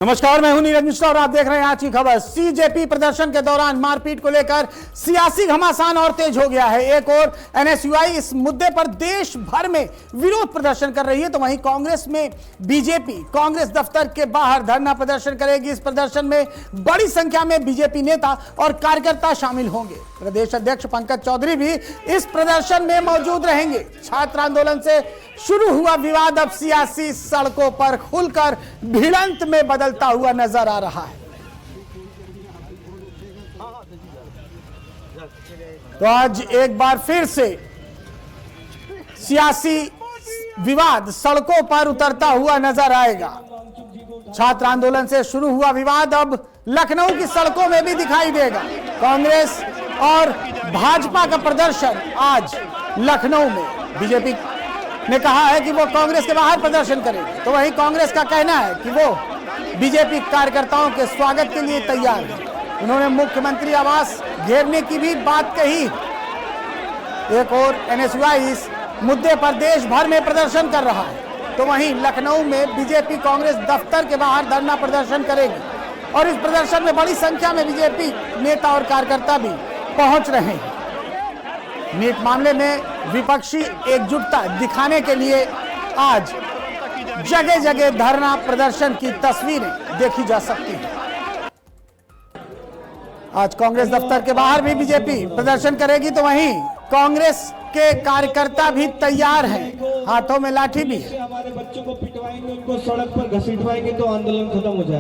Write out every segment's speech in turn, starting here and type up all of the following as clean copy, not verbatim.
नमस्कार, मैं हूं नीरज मिश्रा और आप देख रहे हैं आज की खबर। सीजेपी प्रदर्शन के दौरान मारपीट को लेकर सियासी घमासान और तेज हो गया है। एक और एनएसयूआई इस मुद्दे पर देश भर में विरोध प्रदर्शन कर रही है, तो वहीं कांग्रेस में बीजेपी कांग्रेस दफ्तर के बाहर धरना प्रदर्शन करेगी। इस प्रदर्शन में बड़ी संख्या में बीजेपी नेता और कार्यकर्ता शामिल होंगे। प्रदेश अध्यक्ष पंकज चौधरी भी इस प्रदर्शन में मौजूद रहेंगे। छात्र आंदोलन से शुरू हुआ विवाद अब सियासी सड़कों पर खुलकर भिड़ंत में बदलता हुआ नजर आ रहा है। तो आज एक बार फिर से सियासी विवाद सड़कों पर उतरता हुआ नजर आएगा। छात्र आंदोलन से शुरू हुआ विवाद अब लखनऊ की सड़कों में भी दिखाई देगा। कांग्रेस और भाजपा का प्रदर्शन आज लखनऊ में। बीजेपी ने कहा है कि वो कांग्रेस के बाहर प्रदर्शन करेगी, तो वहीं कांग्रेस का कहना है कि वो बीजेपी कार्यकर्ताओं के स्वागत के लिए तैयार है। उन्होंने मुख्यमंत्री आवास घेरने की भी बात कही। एक और एनएसयूआई इस मुद्दे पर देश भर में प्रदर्शन कर रहा है, तो वहीं लखनऊ में बीजेपी कांग्रेस दफ्तर के बाहर धरना प्रदर्शन करेगी और इस प्रदर्शन में बड़ी संख्या में बीजेपी नेता और कार्यकर्ता भी पहुंच रहे हैं। नीट मामले में विपक्षी एकजुटता दिखाने के लिए आज जगह जगह धरना प्रदर्शन की तस्वीरें देखी जा सकती हैं। आज कांग्रेस दफ्तर के बाहर भी बीजेपी प्रदर्शन करेगी, तो वहीं कांग्रेस के कार्यकर्ता भी तैयार हैं, हाथों में लाठी भी है। हमारे बच्चों को पिटवाएंगे, उनको सड़क पर घसीटवाएंगे तो आंदोलन खत्म हो जाए।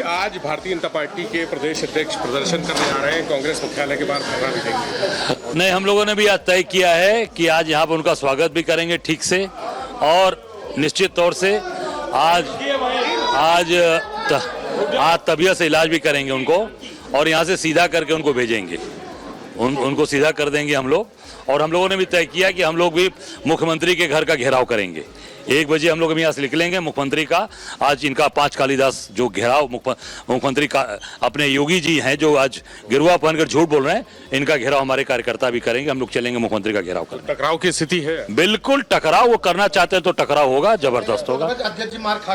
आज भारतीय जनता पार्टी के प्रदेश अध्यक्ष प्रदर्शन करने आ रहे हैं, कांग्रेस मुख्यालय के बाहर धरना भी देंगे। नहीं, हम लोगों ने भी आज तय किया है कि आज यहाँ पर उनका स्वागत भी करेंगे ठीक से, और निश्चित तौर से आज तबीयत से इलाज भी करेंगे उनको, और यहाँ से सीधा करके उनको भेजेंगे। उनको सीधा कर देंगे हम लोग। और हम लोगों ने भी तय किया कि हम लोग भी मुख्यमंत्री के घर का घेराव करेंगे। 1 बजे हम लोग यहाँ से निकलेंगे मुख्यमंत्री का। आज इनका 5 कालीदास जो घेराव मुख्यमंत्री का अपने योगी जी हैं जो आज गिरुआ पहनकर झूठ बोल रहे हैं, इनका घेराव हमारे कार्यकर्ता भी करेंगे। हम लोग चलेंगे मुख्यमंत्री का घेराव कर। टकराव की स्थिति है? बिल्कुल टकराव वो करना चाहते हैं तो टकराव होगा, जबरदस्त होगा,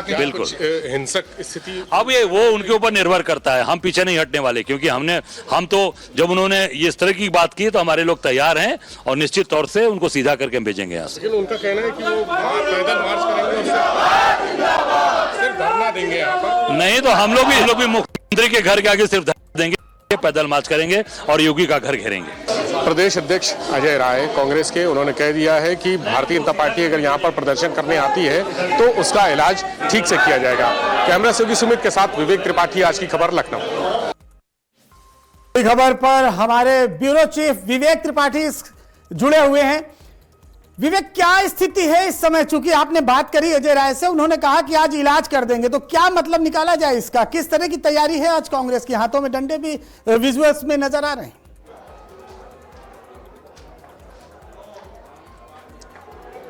बिल्कुल हिंसक स्थिति। अब ये वो उनके ऊपर निर्भर करता है। हम पीछे नहीं हटने वाले, क्योंकि हम तो जब उन्होंने ये इस तरह की बात की तो हमारे लोग तैयार हैं और निश्चित तौर से उनको सीधा करके हम भेजेंगे यहाँ से। लेकिन उनका कहना है कि वो पैदल मार्च करेंगे और सिर्फ धरना देंगे यहाँ पर। नहीं, तो हम लोग भी मुख्यमंत्री के घर के आगे सिर्फ धरना देंगे, पैदल मार्च करेंगे और योगी का घर घेरेंगे। प्रदेश अध्यक्ष अजय राय कांग्रेस के, उन्होंने कह दिया है कि भारतीय जनता पार्टी अगर यहाँ पर प्रदर्शन करने आती है तो उसका इलाज ठीक से किया जाएगा। कैमरा से सुमित के साथ विवेक त्रिपाठी, आज की खबर लखनऊ। खबर पर हमारे ब्यूरो चीफ विवेक त्रिपाठी जुड़े हुए हैं। विवेक, क्या स्थिति है इस समय? चूंकि आपने बात करी अजय राय से, उन्होंने कहा कि आज इलाज कर देंगे, तो क्या मतलब निकाला जाए इसका? किस तरह की तैयारी है आज कांग्रेस के? हाथों में डंडे भी विजुअल्स में नजर आ रहे हैं।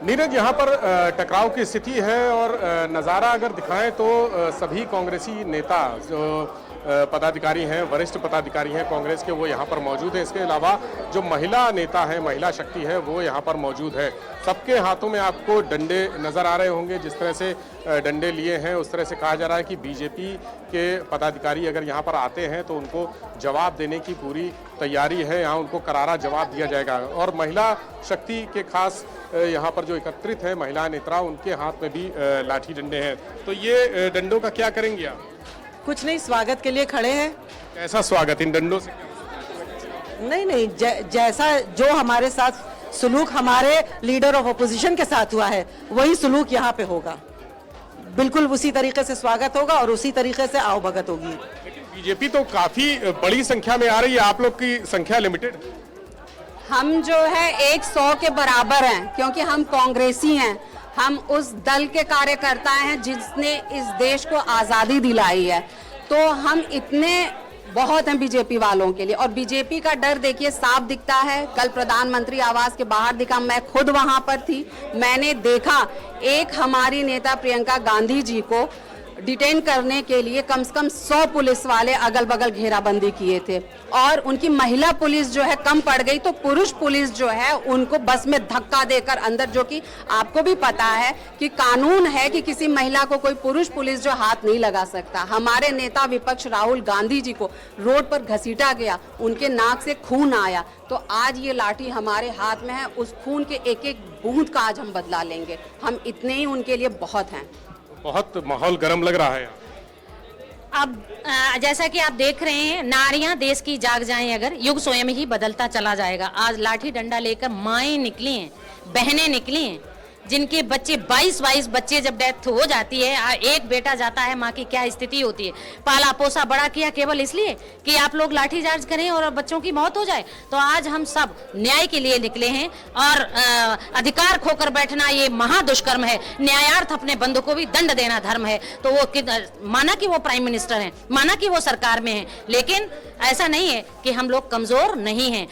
नीरज, यहाँ पर टकराव की स्थिति है और नज़ारा अगर दिखाएं तो सभी कांग्रेसी नेता जो पदाधिकारी हैं, वरिष्ठ पदाधिकारी हैं कांग्रेस के, वो यहाँ पर मौजूद हैं। इसके अलावा जो महिला नेता है, महिला शक्ति है, वो यहाँ पर मौजूद है। सबके हाथों में आपको डंडे नज़र आ रहे होंगे। जिस तरह से डंडे लिए हैं उस तरह से कहा जा रहा है कि बीजेपी के पदाधिकारी अगर यहाँ पर आते हैं तो उनको जवाब देने की पूरी तैयारी है। यहाँ उनको करारा जवाब दिया जाएगा। और महिला शक्ति के खास यहाँ पर जो एकत्रित है महिला नेता, उनके हाथ में भी लाठी डंडे हैं। तो ये डंडों का क्या करेंगे आप? कुछ नहीं, स्वागत के लिए खड़े हैं। कैसा स्वागत इन डंडों से? नहीं, जैसा जो हमारे साथ सुलूक हमारे लीडर ऑफ अपोजिशन के साथ हुआ है वही सुलूक यहाँ पे होगा। बिल्कुल उसी तरीके से स्वागत होगा और उसी तरीके से आवभगत होगी। लेकिन बीजेपी तो काफी बड़ी संख्या में आ रही है, आप लोग की संख्या लिमिटेड। हम जो है 100 के बराबर हैं, क्योंकि हम कांग्रेसी हैं। हम उस दल के कार्यकर्ता हैं जिसने इस देश को आज़ादी दिलाई है। तो हम इतने बहुत हैं बीजेपी वालों के लिए। और बीजेपी का डर देखिए साफ दिखता है। कल प्रधानमंत्री आवास के बाहर दिखा, मैं खुद वहां पर थी, मैंने देखा एक हमारी नेता प्रियंका गांधी जी को डिटेन करने के लिए कम से कम 100 पुलिस वाले अगल बगल घेराबंदी किए थे और उनकी महिला पुलिस जो है कम पड़ गई, तो पुरुष पुलिस जो है उनको बस में धक्का देकर अंदर, जो कि आपको भी पता है कि कानून है कि किसी महिला को कोई पुरुष पुलिस जो हाथ नहीं लगा सकता। हमारे नेता विपक्ष राहुल गांधी जी को रोड पर घसीटा गया, उनके नाक से खून आया, तो आज ये लाठी हमारे हाथ में है, उस खून के एक एक बूंद का आज हम बदला लेंगे। हम इतने ही उनके लिए बहुत हैं। बहुत माहौल गर्म लग रहा है। अब जैसा कि आप देख रहे हैं, नारियां देश की जाग जाएं अगर, युग स्वयं ही बदलता चला जाएगा। आज लाठी डंडा लेकर माएं निकली हैं, बहनें निकली हैं, जिनके बच्चे 22 बच्चे जब डेथ हो जाती है, एक बेटा जाता है, माँ की क्या स्थिति होती है। पाला पोसा बड़ा किया केवल इसलिए कि आप लोग लाठीचार्ज करें और बच्चों की मौत हो जाए। तो आज हम सब न्याय के लिए निकले हैं और अधिकार खोकर बैठना ये महादुष्कर्म है। न्यायार्थ अपने बंधु को भी दंड देना धर्म है। तो वो माना कि वो प्राइम मिनिस्टर हैं, माना कि वो सरकार में हैं, लेकिन ऐसा नहीं है कि हम लोग कमजोर नहीं हैं।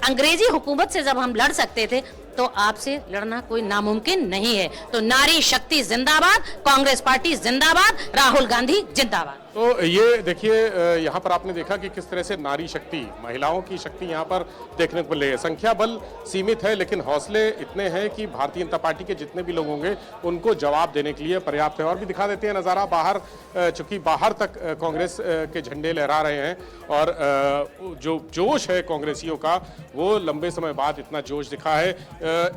अंग्रेजी हुकूमत से जब हम लड़ सकते थे तो आपसे लड़ना कोई नामुमकिन नहीं है। तो नारी शक्ति जिंदाबाद, कांग्रेस पार्टी जिंदाबाद, राहुल गांधी जिंदाबाद। तो ये देखिए, यहाँ पर आपने देखा कि किस तरह से नारी शक्ति, महिलाओं की शक्ति यहाँ पर देखने को मिल रही है। संख्या बल सीमित है, लेकिन हौसले इतने हैं कि भारतीय जनता पार्टी के जितने भी लोग होंगे उनको जवाब देने के लिए पर्याप्त है। और भी दिखा देते हैं नज़ारा बाहर, चूंकि बाहर तक कांग्रेस के झंडे लहरा रहे हैं और जो जोश है कांग्रेसियों का वो लंबे समय बाद इतना जोश दिखा है।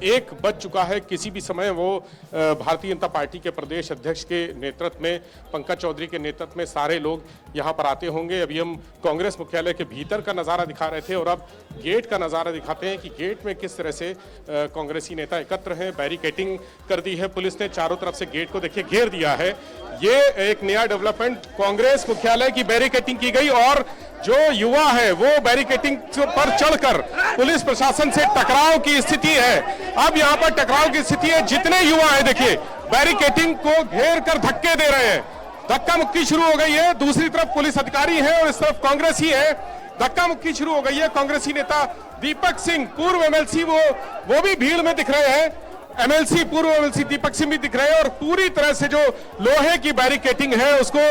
1 बज चुका है, किसी भी समय वो भारतीय जनता पार्टी के प्रदेश अध्यक्ष के नेतृत्व में, पंकज चौधरी के नेतृत्व में सारे लोग यहां पर आते होंगे। अभी हम कांग्रेस मुख्यालय के भीतर का नजारा दिखा रहे थे और अब गेट का नजारा दिखाते हैं कि गेट में किस तरह से कांग्रेसी नेता एकत्र हैं। बैरिकेटिंग कर दी है पुलिस ने, चारों तरफ से गेट को देखिए घेर दिया है। ये एक नया डेवलपमेंट, कांग्रेस मुख्यालय की बैरिकेटिंग की गई और जो युवा है वो बैरिकेटिंग पर चढ़कर पुलिस प्रशासन से टकराव की स्थिति है। अब यहाँ पर टकराव की स्थिति है, जितने युवा है देखिए बैरिकेटिंग को घेर कर धक्के दे रहे हैं, धक्का मुक्की शुरू हो गई है। दूसरी तरफ पुलिस अधिकारी है और इस तरफ कांग्रेस ही है, धक्का मुक्की शुरू हो गई है। कांग्रेसी नेता दीपक सिंह, पूर्व एमएलसी, वो भी भीड़ में दिख रहे हैं। एमएलसी, पूर्व एमएलसी दीपक सिंह भी दिख रहे हैं और पूरी तरह से जो लोहे की बैरिकेटिंग है उसको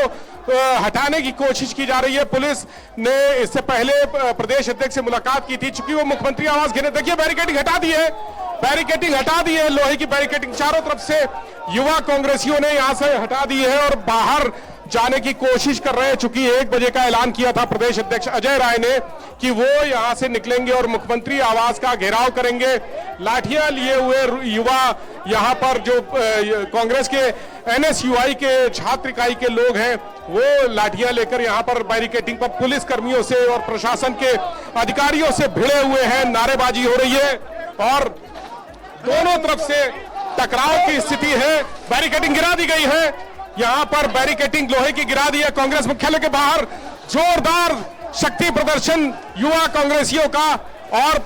हटाने की कोशिश की जा रही है। पुलिस ने इससे पहले प्रदेश अध्यक्ष से मुलाकात की थी, चूंकि वो मुख्यमंत्री आवास घेरे, देखिए बैरिकेटिंग हटा दी है, बैरिकेटिंग हटा दी है, लोहे की बैरिकेटिंग चारों तरफ से युवा कांग्रेसियों ने यहां से हटा दी है और बाहर जाने की कोशिश कर रहे हैं। चूंकि 1 बजे का ऐलान किया था प्रदेश अध्यक्ष अजय राय ने कि वो यहां से निकलेंगे और मुख्यमंत्री आवास का घेराव करेंगे। लाठियां लिए हुए युवा यहां पर, जो कांग्रेस के एनएसयूआई के छात्र इकाई के लोग हैं, वो लाठियां लेकर यहां पर बैरिकेटिंग पर पुलिस कर्मियों से और प्रशासन के अधिकारियों से भिड़े हुए हैं। नारेबाजी हो रही है और दोनों तरफ से टकराव की स्थिति है। बैरिकेटिंग गिरा दी गई है, यहां पर बैरिकेटिंग लोहे की गिरा दी है। कांग्रेस मुख्यालय के बाहर जोरदार शक्ति प्रदर्शन युवा कांग्रेसियों का और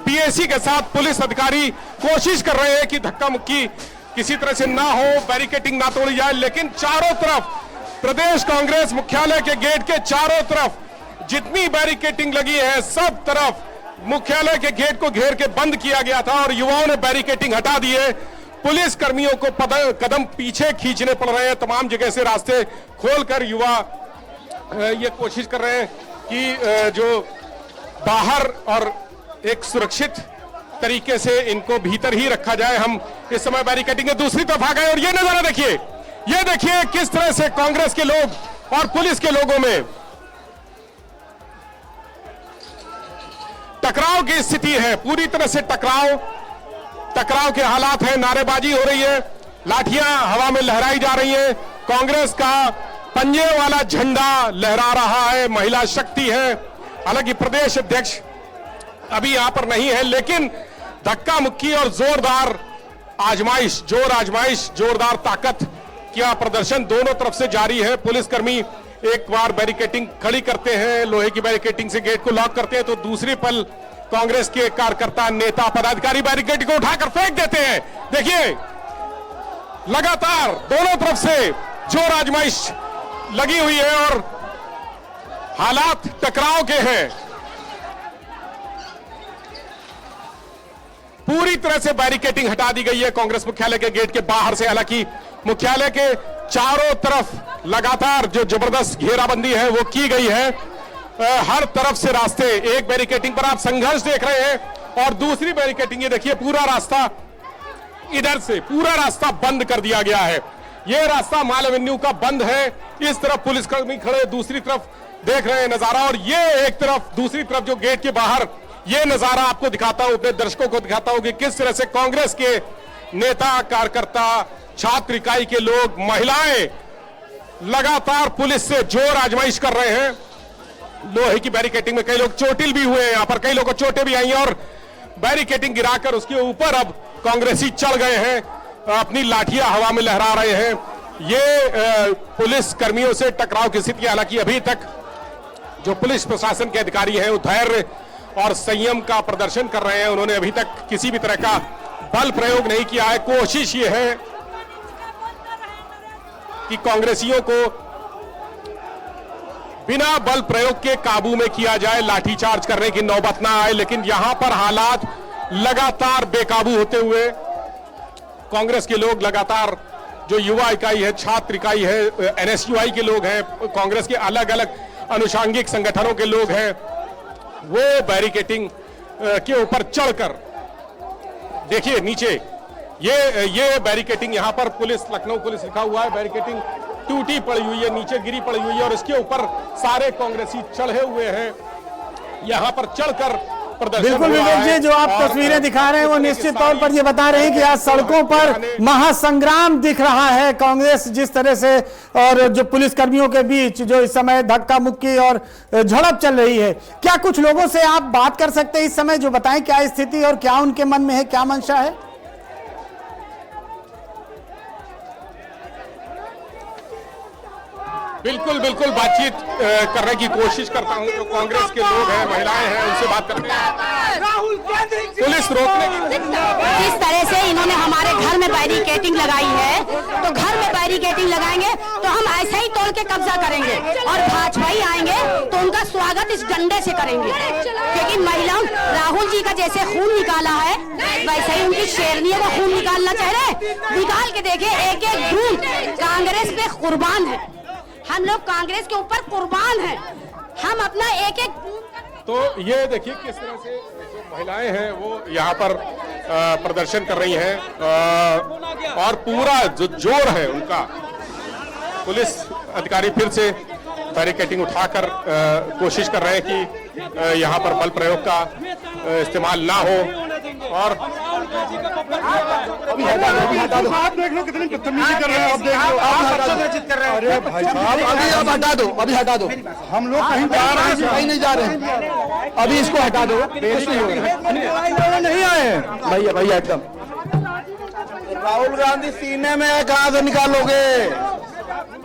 पीएसी के साथ पुलिस अधिकारी कोशिश कर रहे हैं कि धक्का मुक्की किसी तरह से ना हो, बैरिकेटिंग ना तोड़ी जाए। लेकिन चारों तरफ प्रदेश कांग्रेस मुख्यालय के गेट के चारों तरफ जितनी बैरिकेटिंग लगी है, सब तरफ मुख्यालय के गेट को घेर के बंद किया गया था और युवाओं ने बैरिकेटिंग हटा दी है। पुलिस कर्मियों को कदम पीछे खींचने पड़ रहे हैं, तमाम जगह से रास्ते खोलकर युवा ये कोशिश कर रहे हैं कि जो बाहर और एक सुरक्षित तरीके से इनको भीतर ही रखा जाए। हम इस समय बैरिकेटिंग के दूसरी तरफ आ गए और ये नजारा देखिए, ये देखिए किस तरह से कांग्रेस के लोग और पुलिस के लोगों में टकराव की स्थिति है, पूरी तरह से टकराव के हालात हैं। नारेबाजी हो रही है, लाठियां हवा में लहराई जा रही हैं, कांग्रेस का पंजे वाला झंडा लहरा रहा है, महिला शक्ति है। हालांकि प्रदेश अध्यक्ष अभी यहां पर नहीं है, लेकिन धक्का मुक्की और जोरदार आजमाइश, जोरदार ताकत का प्रदर्शन दोनों तरफ से जारी है। पुलिसकर्मी एक बार बैरिकेटिंग खड़ी करते हैं, लोहे की बैरिकेटिंग से गेट को लॉक करते हैं, तो दूसरी पल कांग्रेस के कार्यकर्ता, नेता, पदाधिकारी बैरिकेड को उठाकर फेंक देते हैं। देखिए लगातार दोनों तरफ से जोर आजमाइश लगी हुई है और हालात टकराव के हैं। पूरी तरह से बैरिकेटिंग हटा दी गई है कांग्रेस मुख्यालय के गेट के बाहर से। हालांकि मुख्यालय के चारों तरफ लगातार जो जबरदस्त घेराबंदी है वो की गई है। हर तरफ से रास्ते, एक बैरिकेटिंग पर आप संघर्ष देख रहे हैं और दूसरी बैरिकेटिंग ये देखिए, पूरा रास्ता इधर से पूरा रास्ता बंद कर दिया गया है। ये रास्ता माल एवेन्यू का बंद है। इस तरफ पुलिसकर्मी खड़े, दूसरी तरफ देख रहे हैं नजारा, और ये एक तरफ, दूसरी तरफ जो गेट के बाहर ये नजारा आपको दिखाता हूं, अपने दर्शकों को दिखाता हूं कि किस तरह से कांग्रेस के नेता, कार्यकर्ता, छात्र इकाई के लोग, महिलाएं लगातार पुलिस से जोर आजमाइश कर रहे हैं। लोहे की बैरिकेटिंग में कई लोग चोटिल भी हुए हैं, यहां पर कई लोगों को चोटें भी आई हैं, और बैरिकेटिंग गिराकर उसके ऊपर अब कांग्रेसी चढ़ गए हैं, अपनी लाठियां हवा में लहरा रहे हैं। ये पुलिस कर्मियों से टकराव की स्थिति, हालांकि अभी तक जो पुलिस प्रशासन के अधिकारी हैं वो धैर्य और संयम का प्रदर्शन कर रहे हैं। उन्होंने अभी तक किसी भी तरह का बल प्रयोग नहीं किया है। कोशिश ये है कि कांग्रेसियों को बिना बल प्रयोग के काबू में किया जाए, लाठीचार्ज करने की नौबत ना आए, लेकिन यहां पर हालात लगातार बेकाबू होते हुए कांग्रेस के लोग लगातार, जो युवा इकाई है, छात्र इकाई है, एनएसयूआई के लोग हैं, कांग्रेस के अलग अलग अनुषांगिक संगठनों के लोग हैं, वो बैरिकेटिंग के ऊपर चढ़कर देखिए नीचे ये बैरिकेटिंग, यहां पर पुलिस, लखनऊ पुलिस लिखा हुआ है, बैरिकेटिंग टूटी पड़ी हुई है, नीचे गिरी पड़ी हुई है, और इसके ऊपर सारे कांग्रेसी चढ़े हुए हैं। यहां पर चढ़कर प्रदर्शन बिल्कुल विवेक जी, जो आप तस्वीरें दिखा रहे हैं वो निश्चित तौर पर ये बता रहे हैं कि आज सड़कों पर महासंग्राम दिख रहा है। कांग्रेस जिस तरह से, और जो पुलिस कर्मियों के बीच जो इस समय धक्का मुक्की और झड़प चल रही है, क्या कुछ लोगों से आप बात कर सकते हैं इस समय, जो बताएं क्या स्थिति और क्या उनके मन में है, क्या मंशा है? बिल्कुल बिल्कुल बातचीत करने की कोशिश करता हूं। जो कांग्रेस के लोग हैं, महिलाएं हैं, उनसे बात करते हैं। राहुल गांधी पुलिस रोकने की, जिस तरह से इन्होंने हमारे घर में बैरिकेटिंग लगाई है, तो घर में बैरिकेटिंग लगाएंगे तो हम ऐसे ही तोड़ के कब्जा करेंगे, और भाजपाई आएंगे तो उनका स्वागत इस डंडे से करेंगे, क्योंकि महिलाओं, राहुल जी का जैसे खून निकाला है वैसे ही उनकी शेरनियों का खून निकालना चाह रहे। निकाल के देखे, एक एक बूंद कांग्रेस पे कुर्बान है। हम लोग कांग्रेस के ऊपर कुर्बान हैं। हम अपना एक एक, तो ये देखिए किस तरह से जो महिलाएं हैं वो यहाँ पर प्रदर्शन कर रही हैं, और पूरा जो जोर है उनका, पुलिस अधिकारी फिर से बैरिकेटिंग उठाकर कोशिश कर रहे हैं कि यहाँ पर बल प्रयोग का इस्तेमाल ना हो। और अभी हटा दो, आप देख लो कितनी बदतमीजी कर रहे हैं, आप देख लो, आप कर रहे हैं। अरे भाई साहब, अभी आप हटा दो, अभी हटा दो, हम लोग कहीं जा रहे हैं, कहीं नहीं जा रहे हैं, अभी इसको हटा दो। नहीं आए भैया एकदम। राहुल गांधी सीने में है, कहाँ से निकालोगे?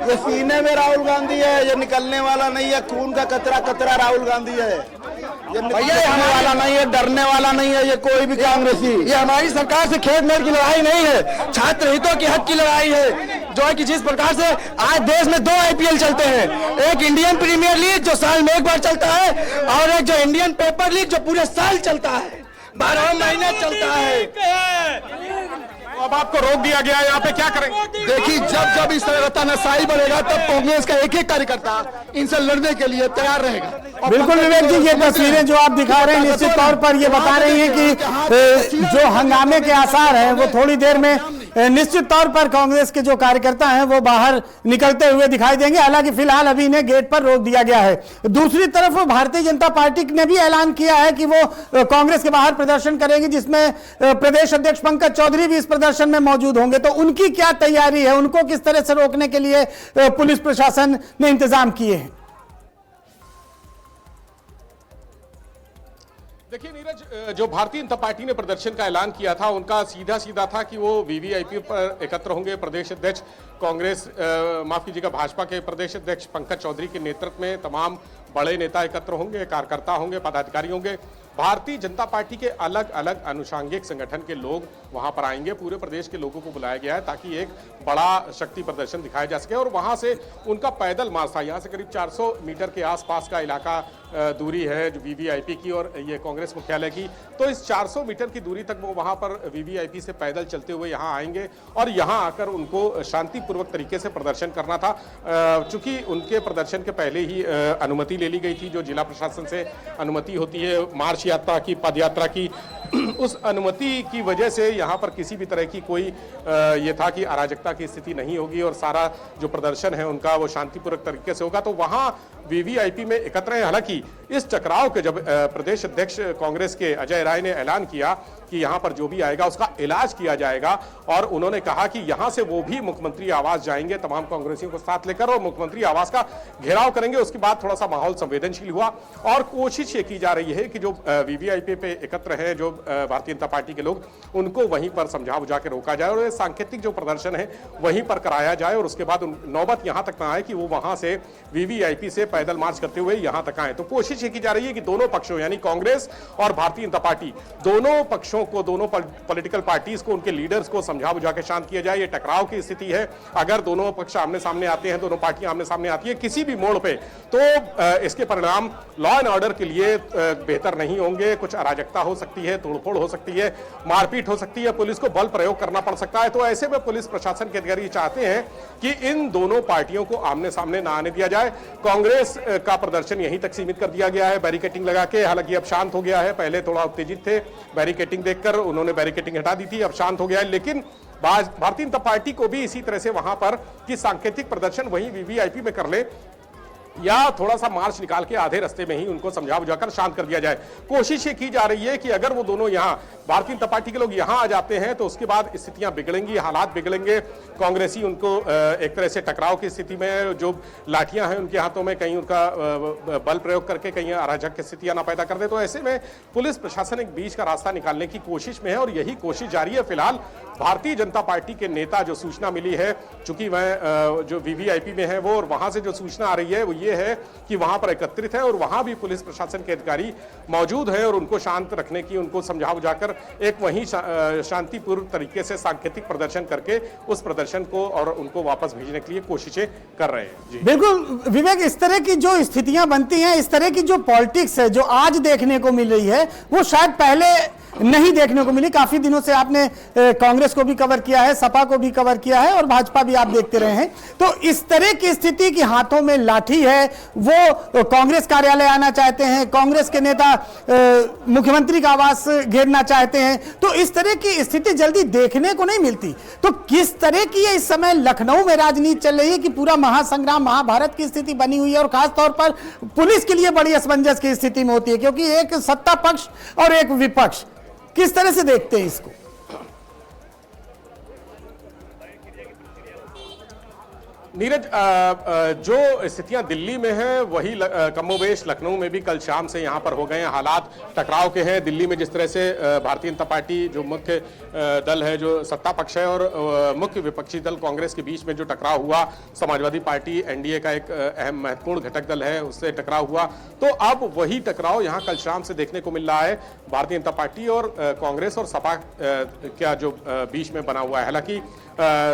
ये सीने में राहुल गांधी है, ये निकलने वाला नहीं है। खून का कतरा कतरा राहुल गांधी है, ये निकलने वाला नहीं है, डरने वाला नहीं है ये कोई भी कांग्रेसी। ये हमारी सरकार से खेत मेल की लड़ाई नहीं है, छात्र हितों के हक की लड़ाई है। जो है कि जिस प्रकार से आज देश में 2 IPL चलते हैं, एक इंडियन प्रीमियर लीग जो साल में एक बार चलता है, और एक जो इंडियन पेपर लीग जो पूरे साल चलता है, 12 महीने चलता है। अब आपको रोक दिया गया है, यहाँ पे क्या करेंगे? देखिए, जब जब इस तरह का तानाशाही बढ़ेगा तब कांग्रेस का एक एक कार्यकर्ता इनसे लड़ने के लिए तैयार रहेगा। बिल्कुल विवेक जी, ये तस्वीरें जो आप दिखा रहे हैं निश्चित तौर पर ये बता रही हैं कि जो हंगामे के आसार हैं वो थोड़ी देर में निश्चित तौर पर कांग्रेस के जो कार्यकर्ता हैं वो बाहर निकलते हुए दिखाई देंगे। हालांकि फिलहाल अभी इन्हें गेट पर रोक दिया गया है। दूसरी तरफ भारतीय जनता पार्टी ने भी ऐलान किया है कि वो कांग्रेस के बाहर प्रदर्शन करेगी, जिसमें प्रदेश अध्यक्ष पंकज चौधरी भी इस प्रदर्शन में मौजूद होंगे। तो उनकी क्या तैयारी है, उनको किस तरह से रोकने के लिए पुलिस प्रशासन ने इंतजाम किए हैं? देखिए नीरज, जो भारतीय जनता पार्टी ने प्रदर्शन का ऐलान किया था उनका सीधा था कि वो वीवीआईपी पर एकत्र होंगे। प्रदेश अध्यक्ष कांग्रेस, माफ कीजिएगा, भाजपा के प्रदेश अध्यक्ष पंकज चौधरी के नेतृत्व में तमाम बड़े नेता एकत्र होंगे, कार्यकर्ता होंगे, पदाधिकारी होंगे। भारतीय जनता पार्टी के अलग अलग अनुषांगिक संगठन के लोग वहां पर आएंगे। पूरे प्रदेश के लोगों को बुलाया गया है ताकि एक बड़ा शक्ति प्रदर्शन दिखाया जा सके और वहां से उनका पैदल मार्च था। यहाँ से करीब 400 मीटर के आसपास का इलाका दूरी है जो वीवीआईपी की और ये कांग्रेस मुख्यालय की। तो इस 400 मीटर की दूरी तक वो वहां पर वीवीआईपी से पैदल चलते हुए यहाँ आएंगे और यहाँ आकर उनको शांतिपूर्वक तरीके से प्रदर्शन करना था। चूंकि उनके प्रदर्शन के पहले ही अनुमति ले ली गई थी, जो जिला प्रशासन से अनुमति होती है मार्च यात्रा की, पद यात्रा की, उस अनुमति की वजह से यहाँ पर किसी भी तरह की कोई ये था कि अराजकता की स्थिति नहीं होगी और सारा जो प्रदर्शन है उनका वो शांतिपूर्वक तरीके से होगा। तो वहाँ वीवीआईपी में एकत्र हैं। हालांकि इस टकराव के जब प्रदेश अध्यक्ष कांग्रेस के अजय राय ने ऐलान किया कि यहाँ पर जो भी आएगा उसका इलाज किया जाएगा और उन्होंने कहा कि यहाँ से वो भी मुख्यमंत्री आवास जाएंगे तमाम कांग्रेसियों को साथ लेकर और मुख्यमंत्री आवास का घेराव करेंगे। उसके बाद थोड़ा सा माहौल संवेदनशील हुआ और कोशिश ये की जा रही है कि जो वीवीआईपी पे एकत्र है जो भारतीय जनता पार्टी के लोग, उनको वहीं पर समझा बुझा के रोका जाए और सांकेतिक जो प्रदर्शन है वहीं पर कराया जाए और उसके बाद नौबत यहाँ तक ना आए कि वो वहां से वीवीआईपी से पैदल मार्च करते हुए यहाँ तक आए। तो कोशिश ये की जा रही है कि दोनों पक्षों यानी कांग्रेस और भारतीय जनता पार्टी दोनों पक्षों को, दोनों पॉलिटिकल पार्टीज को, उनके लीडर्स को समझा बुझा के शांत किया जाए। ये टकराव की स्थिति है, अगर दोनों पक्ष आमने सामने आते हैं, दोनों पार्टियां आमने सामने आती है किसी भी मोड़ पे, तो इसके परिणाम लॉ एंड ऑर्डर के लिए बेहतर नहीं होंगे। कुछ अराजकता हो सकती है, तोड़फोड़ हो सकती है, मारपीट हो सकती है, पुलिस को बल प्रयोग करना पड़ सकता है। तो ऐसे में पुलिस प्रशासन के अधिकारी चाहते हैं कि इन दोनों पार्टियों को आमने सामने ना आने दिया जाए। कांग्रेस का प्रदर्शन यहीं तक सीमित कर दिया गया है बैरिकेटिंग लगा के। हालांकि अब शांत हो गया है, पहले थोड़ा उत्तेजित थे, बैरिकेटिंग देखकर उन्होंने बैरिकेटिंग हटा दी थी, अब शांत हो गया है। लेकिन भारतीय जनता पार्टी को भी इसी तरह से वहां पर कि सांकेतिक प्रदर्शन वहीं वीवीआईपी में कर ले या थोड़ा सा मार्च निकाल के आधे रास्ते में ही उनको समझा बुझाकर शांत कर दिया जाए। कोशिश ये की जा रही है कि अगर वो दोनों यहाँ भारतीय जनता पार्टी के लोग यहाँ आ जाते हैं तो उसके बाद स्थितियां बिगड़ेंगी, हालात बिगड़ेंगे। कांग्रेसी उनको एक तरह से टकराव की स्थिति में, जो लाठियां हैं उनके हाथों में, कहीं उनका बल प्रयोग करके कहीं अराजक की स्थितियां ना पैदा कर दे। तो ऐसे में पुलिस प्रशासन एक बीच का रास्ता निकालने की कोशिश में है और यही कोशिश जारी है। फिलहाल भारतीय जनता पार्टी के नेता, जो सूचना मिली है, चूंकि वह जो वीवीआईपी में है वो, और वहां से जो सूचना आ रही है वो ये है कि वहां पर एकत्रित है और वहां भी पुलिस प्रशासन के अधिकारी मौजूद है और उनको शांत रखने की, उनको समझा बुझाकर एक वहीं शांतिपूर्ण तरीके से सांकेतिक प्रदर्शन करके उस प्रदर्शन को और उनको वापस भेजने के लिए कोशिशें कर रहे हैं। जी बिल्कुल विवेक, इस तरह की जो स्थितियां बनती हैं, इस तरह की जो पॉलिटिक्स है जो आज देखने को मिल रही है वो शायद पहले नहीं देखने को मिली। काफी दिनों से आपने कांग्रेस को भी कवर किया है, सपा को भी कवर किया है और भाजपा भी आप देखते रहे हैं। तो इस तरह की स्थिति की हाथों में लाठी है, वो कांग्रेस कार्यालय आना चाहते हैं, कांग्रेस के नेता मुख्यमंत्री का आवास घेरना चाहते हैं, तो इस तरह की स्थिति जल्दी देखने को नहीं मिलती। तो किस तरह की है इस समय लखनऊ में राजनीति चल रही है कि पूरा महासंग्राम, महाभारत की स्थिति बनी हुई है और खासतौर पर पुलिस के लिए बड़ी असमंजस की स्थिति में होती है, क्योंकि एक सत्ता पक्ष और एक विपक्ष। किस तरह से देखते हैं इसको? नीरज, जो स्थितियां दिल्ली में है वही कमोबेश लखनऊ में भी कल शाम से यहां पर हो गए हैं। हालात टकराव के हैं। दिल्ली में जिस तरह से भारतीय जनता पार्टी जो मुख्य दल है, जो सत्ता पक्ष है, और मुख्य विपक्षी दल कांग्रेस के बीच में जो टकराव हुआ, समाजवादी पार्टी एनडीए का एक अहम महत्वपूर्ण घटक दल है, उससे टकराव हुआ। तो अब वही टकराव यहां कल शाम से देखने को मिल रहा है। भारतीय जनता पार्टी और कांग्रेस और सपा का जो बीच में बना हुआ है। हालांकि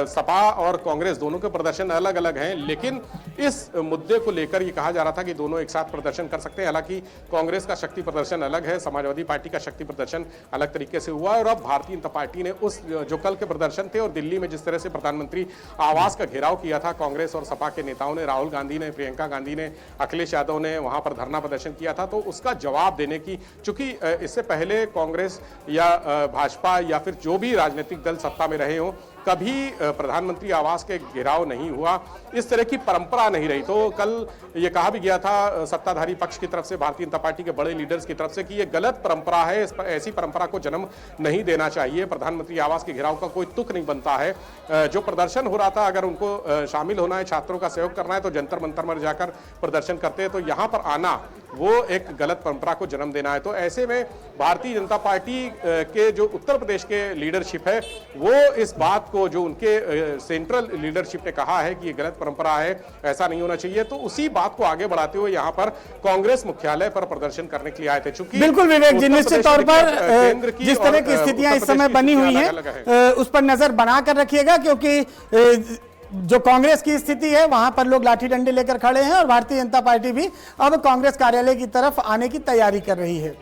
सपा और कांग्रेस दोनों के प्रदर्शन अलग अलग हैं, लेकिन इस मुद्दे को लेकर ये कहा जा रहा था कि दोनों एक साथ प्रदर्शन कर सकते हैं। हालांकि कांग्रेस का शक्ति प्रदर्शन अलग है, समाजवादी पार्टी का शक्ति प्रदर्शन अलग तरीके से हुआ और अब भारतीय जनता पार्टी ने उस जो कल के प्रदर्शन थे और दिल्ली में जिस तरह से प्रधानमंत्री आवास का घेराव किया था, कांग्रेस और सपा के नेताओं ने, राहुल गांधी ने, प्रियंका गांधी ने, अखिलेश यादव ने वहां पर धरना प्रदर्शन किया था, तो उसका जवाब देने की, चूंकि इससे पहले कांग्रेस या भाजपा या फिर जो भी राजनीतिक दल सत्ता में रहे हों, कभी प्रधानमंत्री आवास के घेराव नहीं हुआ, इस तरह की परंपरा नहीं रही। तो कल ये कहा भी गया था सत्ताधारी पक्ष की तरफ से, भारतीय जनता पार्टी के बड़े लीडर्स की तरफ से, कि ये गलत परंपरा है, इस पर ऐसी परंपरा को जन्म नहीं देना चाहिए। प्रधानमंत्री आवास के घेराव का कोई तुक नहीं बनता है। जो प्रदर्शन हो रहा था, अगर उनको शामिल होना है, छात्रों का सहयोग करना है, तो जंतर मंतर में जाकर प्रदर्शन करते हैं। तो यहाँ पर आना वो एक गलत परंपरा को जन्म देना है। तो ऐसे में भारतीय जनता पार्टी के जो उत्तर प्रदेश के लीडरशिप है वो इस बात को, जो उनके सेंट्रल लीडरशिप ने कहा है कि ये गलत परंपरा है, ऐसा नहीं होना चाहिए, तो उसी बात को आगे बढ़ाते हुए यहाँ पर कांग्रेस मुख्यालय पर प्रदर्शन करने के लिए आए थे। चूंकि बिल्कुल विवेक जी, निश्चित तौर पर जिस तरह की स्थितियां इस समय बनी हुई हैं उस पर नजर बनाकर रखिएगा, क्योंकि जो कांग्रेस की स्थिति है वहां पर लोग लाठी डंडे लेकर खड़े हैं और भारतीय जनता पार्टी भी अब कांग्रेस कार्यालय की तरफ आने की तैयारी कर रही है।